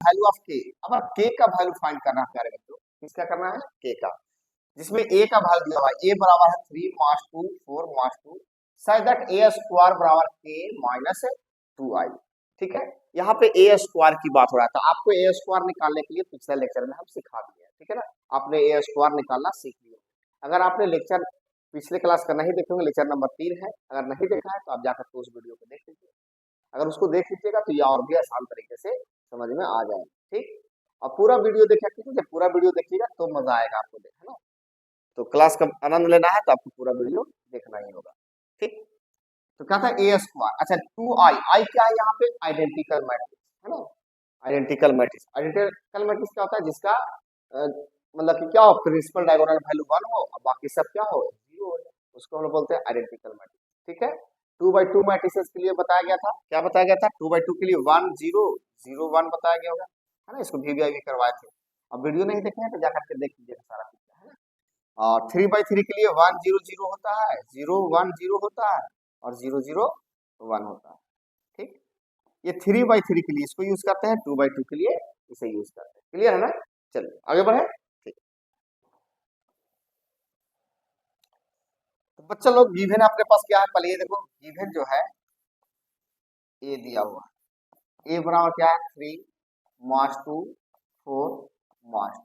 Value of के। अब के का वैल्यू फाइंड करना है प्यारे बच्चों, किसका करना है, के का, जिसमें ए का वैल्यू दिया हुआ है, ए बराबर है 3 मास 2 4 मास 2 सच दैट ए स्क्वायर बराबर के माइनस 2i। ठीक है, यहाँ पे ए स्क्वायर की बात हो रहा था, आपको ए स्क्वायर निकालने के लिए पिछले लेक्चर में हम सिखा दिए हैं, ठीक है ना, आपने ए स्क्वायर निकालना सीख लिया। अगर आपने लेक्चर पिछले क्लास का नहीं देखे होंगे, लेक्चर नंबर 3 है, अगर नहीं देखा है तो आप जाकर के उस वीडियो को देख लीजिए, अगर उसको देख लीजिएगा तो ये और भी आसान तरीके से समझ में आ जाएगा। ठीक, और पूरा वीडियो देखिए, जब पूरा वीडियो देखिएगा तो मजा आएगा आपको, देखना, तो क्लास का आनंद लेना है तो आपको पूरा वीडियो देखना ही होगा। ठीक, तो क्या था ए स्क्वायर, अच्छा 2i, आई क्या है यहाँ पे, आइडेंटिकल मैट्रिक्स है ना, आइडेंटिकल मैट्रिक्स, आइडेंटिकल मैट्रिक्स क्या होता है, जिसका मतलब कि क्या हो, प्रिंसिपल डायगोनल वैल्यू 1 हो और बाकी सब क्या हो, 0 हो, उसको हम लोग बोलते हैं आइडेंटिकल मैट्रिक्स। ठीक है, 2x2 मैट्रिसेस के लिए बताया गया था, क्या बताया गया था, 2x2 के लिए 1 0 0 1 बताया गया होगा, है ना, इसको वीवीआई भी करवाए थे, अब वीडियो नहीं देखे हैं तो जाकर के देख लीजिएगा सारा कुछ, है ना। और 3x3 के लिए 1 0 0 होता है, 0 1 0 होता है और 0 0 1 होता है। ठीक, ये 3x3 के लिए इसको यूज करते हैं, 2x2 के लिए इसे यूज करते हैं, क्लियर है ना। चलिए आगे बढ़े। ठीक, तो बच्चा लोग गिवन अपने पास क्या है, पहले ये देखो, गिवन जो है ए दिया हुआ है, ए बराबर क्या है 3 मास 2 4 मास 2।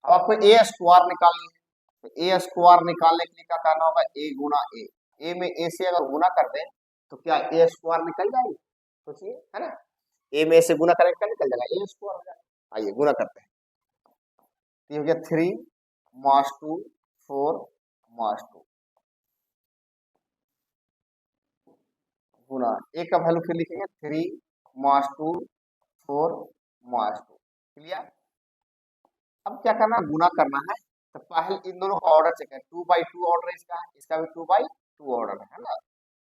अब आपको ए स्क्वायर निकालनी है, तो ए स्क्वायर निकालने के लिए क्या करना होगा, ए गुना ए में ए से अगर गुना कर दें तो क्या ए स्क्वायर निकल जाएगी, सोचिए, है ना, ए में ए से गुना करेंगे क्या निकल जाएगा, ए स्क्वायर हो जाएगा। आइए गुना करते हैं, तो ये हो गया 3 मास 2 4 मास 2 गुना ए का वैल्यू फिर लिखेंगे 3 मास 2 4 मास 2, क्लियर। अब क्या करना है, गुना करना है, तो पहले इन दोनों का ऑर्डर चेक है, 2x2 ऑर्डर इसका है, इसका भी 2x2 ऑर्डर है ना,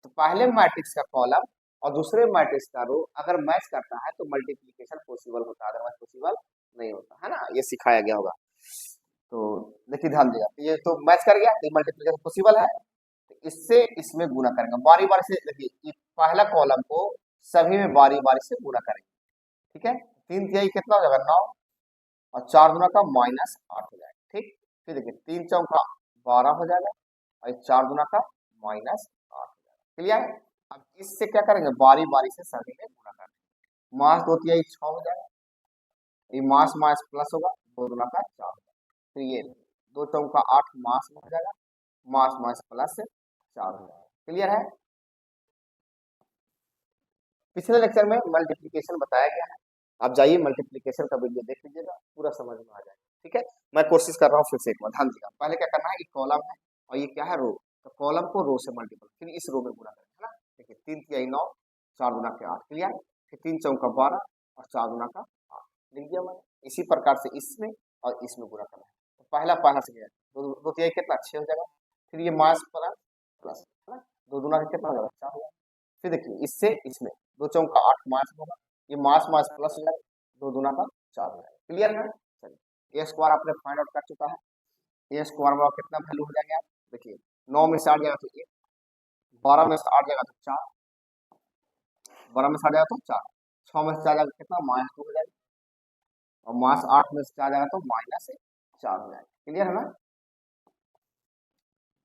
तो पहले मैट्रिक्स का कॉलम और दूसरे मैट्रिक्स का रो अगर मैच करता है तो मल्टीप्लिकेशन पॉसिबल होता है, अदरवाइज पॉसिबल नहीं होता, है ना, ये सिखाया गया होगा। तो देखिए ध्यान दिया, ये तो मैच कर गया, तो मल्टीप्लिकेशन पॉसिबल है, तो इससे इसमें गुना करेंगे, बारी बारी से, देखिए पहला कॉलम को सभी में बारी बारी से गुना करेंगे। ठीक है, 3 तिहाई कितना हो जाएगा 9 और 4 गुना का -8 हो जाएगा। ठीक, फिर देखिए 3 चौका 12 हो जाएगा और 4 गुना का -8 हो जाएगा, क्लियर है। अब इससे क्या करेंगे, बारी बारी से सभी में गुना करेंगे, मास 2 तिहाई 6 हो जाएगा, ये मास मास प्लस होगा, 2 गुना का 4 हो जाएगा, फिर ये 2 चौका 8 मास हो जाएगा, मास मास प्लस 4 हो जाएगा, क्लियर है। पिछले लेक्चर में मल्टीप्लिकेशन बताया गया है, आप जाइए मल्टीप्लिकेशन का वीडियो देख लीजिएगा, पूरा समझ में आ जाएगा। ठीक है, मैं कोशिश कर रहा हूँ फिर से एक बार, ध्यान दीजिएगा, पहले क्या करना है, एक कॉलम है और ये क्या है रो, तो कॉलम को रो से मल्टीपल, फिर इस रो में गुना करेंगे, है ना, देखिए 3 तिहाई 9 4 गुना के 8, क्लियर, फिर 3 चौका 12 और 4 गुना का 8 लिख दिया मैंने। इसी प्रकार से इसमें और इसमें गुना करना है, तो पहला से गया 2 तिहाई कितना 6 हो जाएगा, फिर ये मास प्लस है ना, 2 गुना का कितना हो जाएगा 4 हो जाएगा, फिर देखिए इससे इसमें 2 चौका 8 मास होगा, ये मास मास प्लस हो जाएगा, 2 गुना का 4 हो जाएगा, क्लियर है। चलिए ए स्क्वायर आपने फाइंड आउट कर चुका है, ए स्क्वायर में कितना वैल्यू हो जाएगा, देखिए 9 में से 8 जाएगा तो 1, 12 में से 8 जाएगा तो 4, 12 में से 8 जाएगा तो 4, 6 में से 4 जाएगा कितना -2 हो जाएगा और मास 8 में से 4 जाएगा तो -4 हो जाएगा, क्लियर है ना।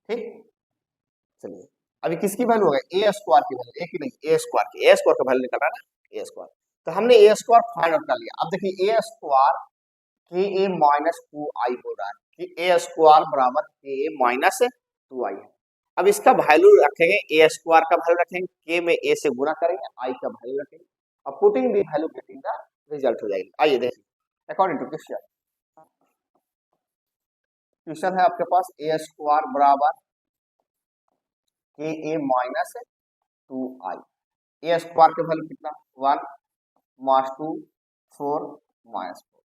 ठीक, चलिए अभी किसकी वैल्यू होगा, ए स्क्वायर की वैल्यू, एक ही नहीं, ए स्क्वायर की, ए स्क्वायर का वैल्यू निकालना है ना, ए स्क्वायर, तो हमने ए स्क्वायर फाइंड आउट कर लिया। अब देखिए ए स्क्वायर के ए -2i बोल रहा है कि ए स्क्वायर बराबर के ए -2i है। अब इसका वैल्यू रखेंगे, ए स्क्वायर का वैल्यू रखेंगे, के में ए से गुना करेंगे, आई का वैल्यू रखेंगे और putting the value getting the result हो जाएगी। आइए देखिए अकॉर्डिंग टू क्वेश्चन, क्वेश्चन है आपके पास ए स्क्वायर बराबर के ए -2i, ए स्क्वायर के वैल्यू कितना 1 मास 2 4 माइनस 4,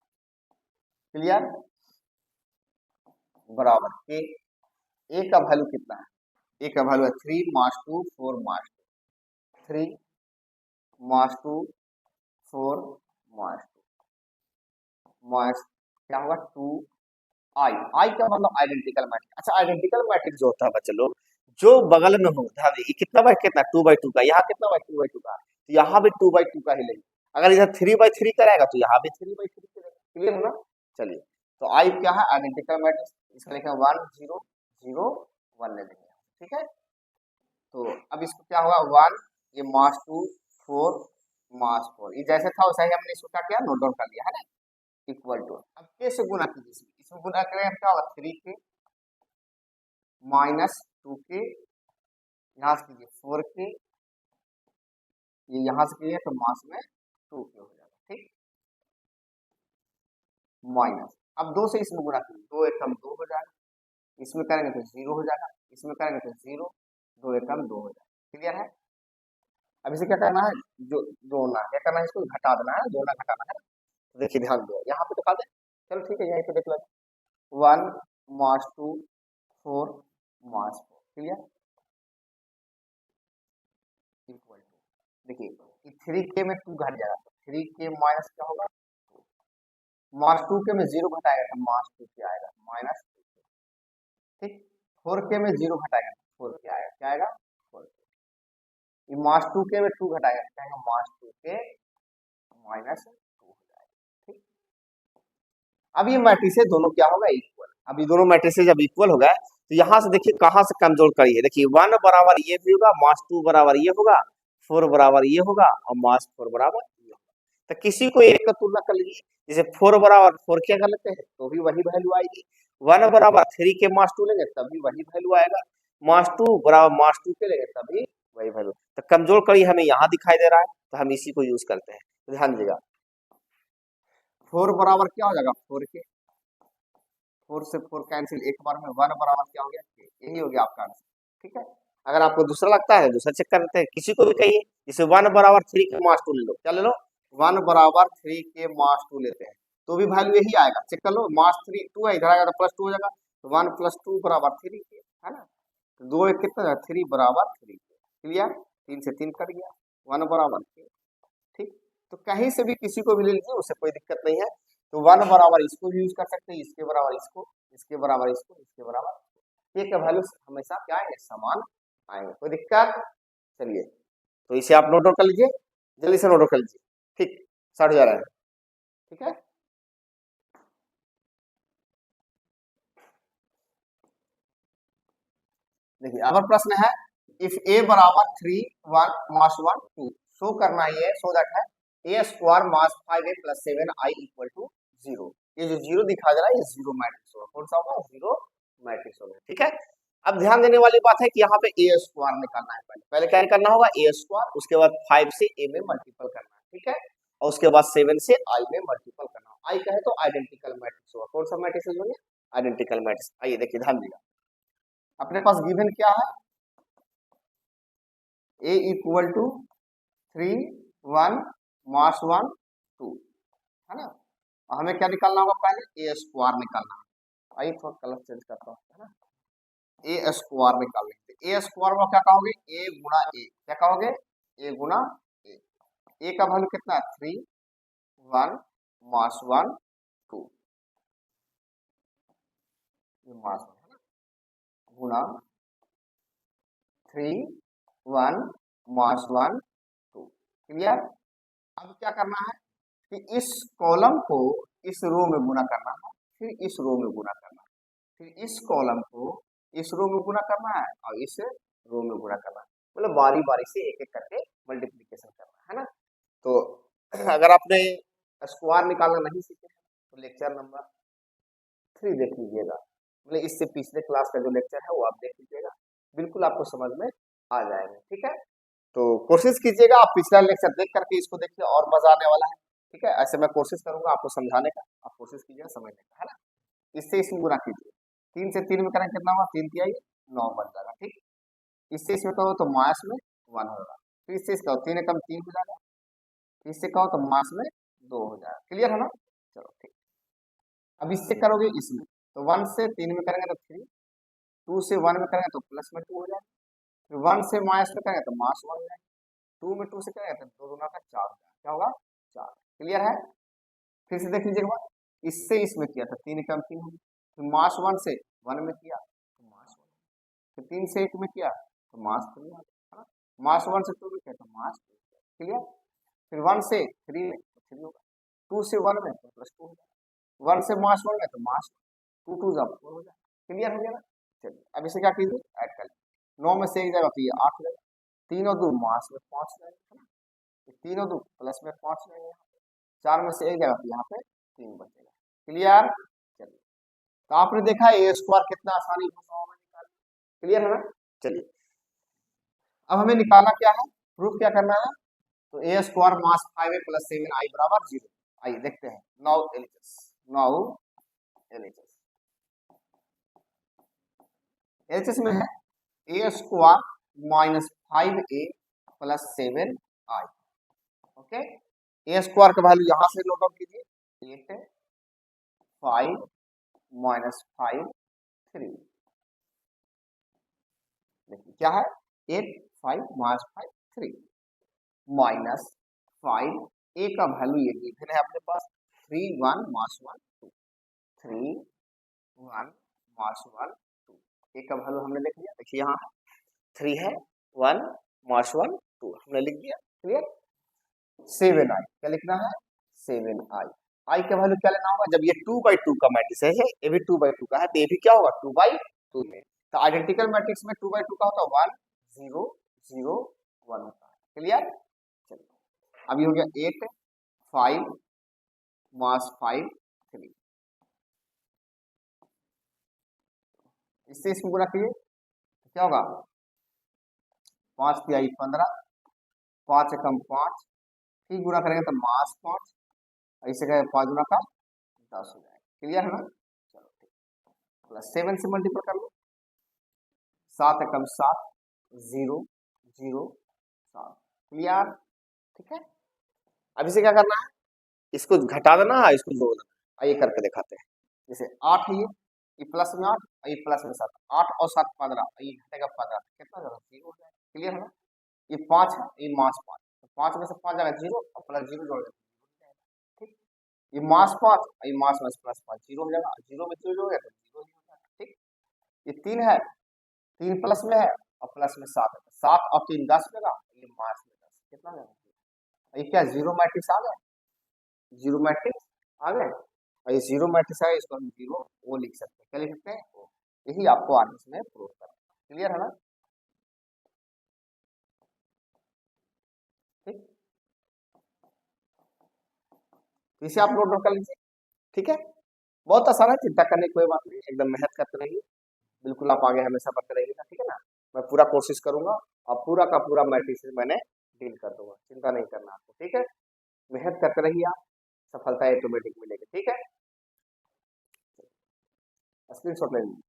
क्लियर, बराबर के ए का वैल्यू कितना है, ए का वैल्यू है 3 मास 2 4 मास 2, 3 मास 2 4 मास 2 माइनस क्या होगा 2i, आई का मतलब आइडेंटिकल मैट्रिक्स। अच्छा आइडेंटिकल मैट्रिक्स जो होता है बच्चे लोग, जो बगल में हो, ध्यान दीजिए कितना बाय कितना 2/2 का, यहाँ कितना बाय 2/2 का, तो यहाँ भी 2/2 का ही लेंगे। अगर इधर 3/3 कराएगा तो यहाँ भी 3/3 करेगा। क्लियर है ना? चलिए, तो आई क्या है? Identical matrix. इसका लिखा 1 0 0 1 ले लेंगे। ठीक है, तो अब इसको क्या होगा? 1 ये मास 2 4 मास 4, ये जैसे था वैसा ही हमने इसको क्या किया? नोट डाउन कर लिया है ना, इक्वल टू। अब के से गुना कीजिए, इसमें गुना करें क्या होगा? 3 के माइनस 2 के, यहाँ से कीजिए 4 के, ये यहाँ से कीजिए तो मास में 2 के हो जाएगा। ठीक, माइनस, अब 2 से इसमें गुना कीजिए, 2 एकम 2 हो जाएगा, इसमें करेंगे तो 0 हो जाएगा, इसमें करेंगे तो 0, 2 एकम 2 हो जाएगा। क्लियर है? अब इसे क्या करना है? जो जोड़ना क्या करना है? इसको घटा देना है, जोड़ना घटाना है। तो देखिए ध्यान दो, यहाँ पे दिखा दे। चलो ठीक है, यहीं पे देख लो। 1 मास 2 4 मास 4। क्लियर? इक्वल टू, देखिए 3 के में 2 घट जाएगा, तो 3 के माइनस क्या होगा? मास 2 के में 0 घटाएगा तो मास 2 के आएगा माइनस 2 के। ठीक, 4 के में 0 घटाएगा तो 4 के आएगा, क्या आएगा? 4 के। ये मास 2 के में 2 घटाएगा तो क्या आएगा? मास 2 के माइनस 2 हो जाएगा। ठीक, अब ये मैट्रिसेस दोनों क्या होगा? इक्वल। अब ये दोनों मैट्रिसेस जब इक्वल हो गए तो यहाँ से देखिए कहाँ से कमजोर करिए। देखिए 1 बराबर ये भी होगा, मास 2 बराबर ये होगा, 4 बराबर ये होगा और मास 4 बराबर ये होगा। तो किसी को एक का तुलना कर लीजिए, जैसे 4 बराबर 4 क्या कर लेते हैं तो भी वही वैल्यू आएगी। 1 बराबर 3 के मास 2 लेंगे तभी वही वैल्यू आएगा, मास 2 बराबर मास 2 के लेंगे तभी वही वैल्यू। तो कमजोर कड़ी हमें यहाँ दिखाई दे रहा है तो हम इसी को यूज करते हैं। तो ध्यान दीजिएगा, 4 बराबर क्या हो जाएगा? 4 के, 4 से 4 कैंसिल, एक बार में 1 बराबर क्या हो गया? यही हो गया आपका आंसर। ठीक है, अगर आपको दूसरा लगता है दूसरा चेक करते हैं, किसी को भी कहिए। जैसे 1 बराबर 3 के मास 2 ले लो, क्या ले लो? 1 बराबर 3 के मास 2 लेते हैं तो भी वैल्यू यही आएगा। चेक कर लो, मास 3 2 है, इधर आएगा तो प्लस 2 हो जाएगा, तो 1 प्लस 2 बराबर 3 के, है ना? तो 2 एक कितना है? 3 बराबर 3 के। क्लियर? 3 से 3 कट गया, 1 बराबर 3। ठीक, तो कहीं से भी किसी को भी ले लीजिए, उससे कोई दिक्कत नहीं है। तो 1 बराबर इसको भी यूज कर सकते हैं, इसके बराबर इसको, इसके बराबर इसको, इसके बराबर। ये का वैल्यू हमेशा क्या है? समान आएंगे, कोई दिक्कत? चलिए, तो इसे आप नोट डाउन कर लीजिए, जल्दी से नोट डाउन कर लीजिए। ठीक, 60 जा रहा है। ठीक है, देखिए अब प्रश्न है, इफ ए बराबर 3 1 मास 1 2, शो करना ये सो दैट है a square minus 5a plus 7i equal to 0। ये जो 0 दिखा जा रहा है ये 0 मैट्रिक्स होगा। कौन सा होगा? 0 मैट्रिक्स होगा। ठीक है, अब ध्यान देने वाली बात है कि यहाँ पे ए स्क्वायर निकालना है। पहले पहले क्या करना होगा? ए स्क्वायर, उसके बाद 5 से ए में मल्टीपल करना है। ठीक है, और उसके बाद 7 से आई में मल्टीपल करना है। आई कहे तो आइडेंटिकल मैट्रिक्स होगा। कौन सा मैट्रिक्स होगा? Identical matrix. आइए देखिए, ध्यान दीजिएगा, अपने पास गिवन क्या है? ए इक्वल टू 3 1 मास 1 2, है ना? हमें क्या निकालना होगा? पहले ए स्क्वायर निकालना है। आइए थोड़ा कलर चेंज करता हूँ, है ना? ए स्क्वायर निकाल लेंगे। ए स्क्वायर में क्या कहोगे? ए गुना ए, क्या कहोगे? ए गुना ए। ए का वैल्यू कितना है? 3 1 मास 1 2, ये मास 1 है ना, गुना 3 1 मास 1 2। क्लियर? अब क्या करना है कि इस कॉलम को इस रो में गुना करना है, फिर इस रो में गुना करना है, फिर इस कॉलम को इस रो में गुना करना है और इस रो में गुना करना है। मतलब बारी बारी से एक एक करके मल्टीप्लिकेशन करना है ना। तो अगर आपने स्क्वायर निकालना नहीं सीखे तो लेक्चर नंबर 3 देख लीजिएगा, मतलब इससे पिछले क्लास का जो लेक्चर है वो आप देख लीजिएगा, बिल्कुल आपको समझ में आ जाएगा। ठीक है, तो कोशिश कीजिएगा आप पिछला लेक्चर देख करके इसको देखिए, और मजा आने वाला है। ठीक है, ऐसे मैं कोशिश करूंगा आपको समझाने का, आप कोशिश कीजिएगा समझने का, है ना? इससे इसमें गुना कीजिए, 3 से 3 में करें कितना होगा? 3 तिहाई 9 बन जाएगा। ठीक, इससे इसमें कहो तो मास में 1 होगा, फिर इससे इसका 3 एकम 3 हो जाएगा, इससे कहो तो मास में 2 हो जाएगा। क्लियर है ना? चलो ठीक, अब इससे करोगे इसमें तो 1 से 3 में करेंगे तो 3, 2 से 1 में करेंगे तो प्लस में 2 हो जाएगा, फिर 1 से माइनस में करेंगे तो मास 1 हो जाएगा, 2 में 2 से करेंगे तो 2 दूना का 4 हो जाएगा। क्या होगा? 4। क्लियर है? फिर से देख लीजिएगा, इससे इसमें किया था 3 एकम 3 हो गया, फिर मास 1 से 1 में किया तो मास 1, फिर 3 से 1 में किया तो मास 3 आ गया, मास 1 से 2 में किया तो मास 2। क्लियर? फिर 1 से 3 में तो 3 होगा, 2 से 1 में तो +2 हो जाएगा, 1 से मास 1 में तो मास 2 2 जा 4 हो जाएगा। क्लियर हो गया ना? चलिए अब इसे क्या कीजिए, ऐड कर लीजिए। 9 में से 1 जाएगा तो ये 8 हो जाएगा, 3 और 2 मास में 5 हो जाएगा, है ना? 3 और 2 प्लस में 5 हो जाएगा, 4 में से 1 जाएगा तो यहाँ पे 3 बचेगा। क्लियर? चलिए तो आपने देखा ए स्क्वायर कितना आसानी भाषाओं में निकाल। क्लियर है ना? चलिए अब हमें निकालना क्या है, प्रूफ क्या करना है, तो ए स्क्वायर मास 5a + 7i बराबर 0। आइए देखते हैं। नाउ एलएचएस में है a square minus 5a + 7i। Okay, a square का वैल्यू यहां से नोट आउट कीजिए, 8 5 माइनस 5 3। देखिए क्या है, 8 5 माइनस 5 3 माइनस 5, ए का वैल्यू ये गिवन है अपने पास 3 1 मास 1 2, 3 1 मास 1 2, ए का वैल्यू हमने लिख लिया। देखिए यहाँ 3 है, 1 मास 1 2 हमने लिख दिया। क्लियर? 7i क्या लिखना है, 7i। आई का वैल्यू क्या लेना होगा, जब ये 2/2 का मैट्रिक्स है, ये भी 2/2 का है, तो ये भी क्या होगा 2/2 में। तो आइडेंटिकल मैट्रिक्स में 2/2 का होता है 1 0 0 1 होता है। क्लियर? चलिए अब ये हो गया 8 5 मास 5 3, इससे इसको गुणा कीजिए तो क्या होगा, 5 तिहाई 15, 5 एकम 5, ठीक गुणा करेंगे तो मास 5, ऐसे कहें 5 गुना का 10 हो जाएगा। क्लियर है ना? चलो ठीक, प्लस 7 से मल्टीपल कर लो, 7 एकम 7 0 0 7। क्लियर? ठीक है, अब इसे क्या करना है, इसको घटा देना है, इसको जोड़ देना है। आइए करके दिखाते हैं। जैसे 8 है, ये प्लस में 8 और ये प्लस में 7, 8 और 7 15, ये घटेगा 15, कितना जाएगा 0 हो जाएगा। क्लियर है ना? ये 5 है, ये मास 5, तो 5 में से 5 जाएगा 0 और प्लस 0 जोड़ देना, ठीक। ये मास 5 और ये मास में प्लस 5 0 हो जाएगा, 0 में 0 जोड़ेगा तो 0 ही हो जाएगा, ठीक। ये 3 है, 3 प्लस में है और प्लस में 7 है, 7 और 3 10 होगा, ये मास में 10 कितना हो जाएगा। ये क्या जीरो मैट्रिक्स आ गया, जीरो मैट्रिक्स आ गए, और ये जीरो मैट्रिक्स है, इसको हम जीरो वो लिख सकते हैं। क्या लिख सकते हैं, वो। यही आपको आगे इसमें प्रूव करना है। क्लियर है ना? ठीक, इसे आप नोट कर लीजिए। ठीक है, बहुत आसान है, चिंता करने की कोई बात नहीं, एकदम मेहनत करते रहिए, बिल्कुल आप आगे हमेशा बढ़ते रहिएगा। ठीक है ना? मैं पूरा कोशिश करूंगा और पूरा का पूरा मैट्रिक्स मैंने डील कर दूंगा, चिंता नहीं करना आपको। ठीक है, मेहनत करते रहिए आप, सफलता ऑटोमेटिक मिलेगी। ठीक है, स्क्रीनशॉट ले लीजिए।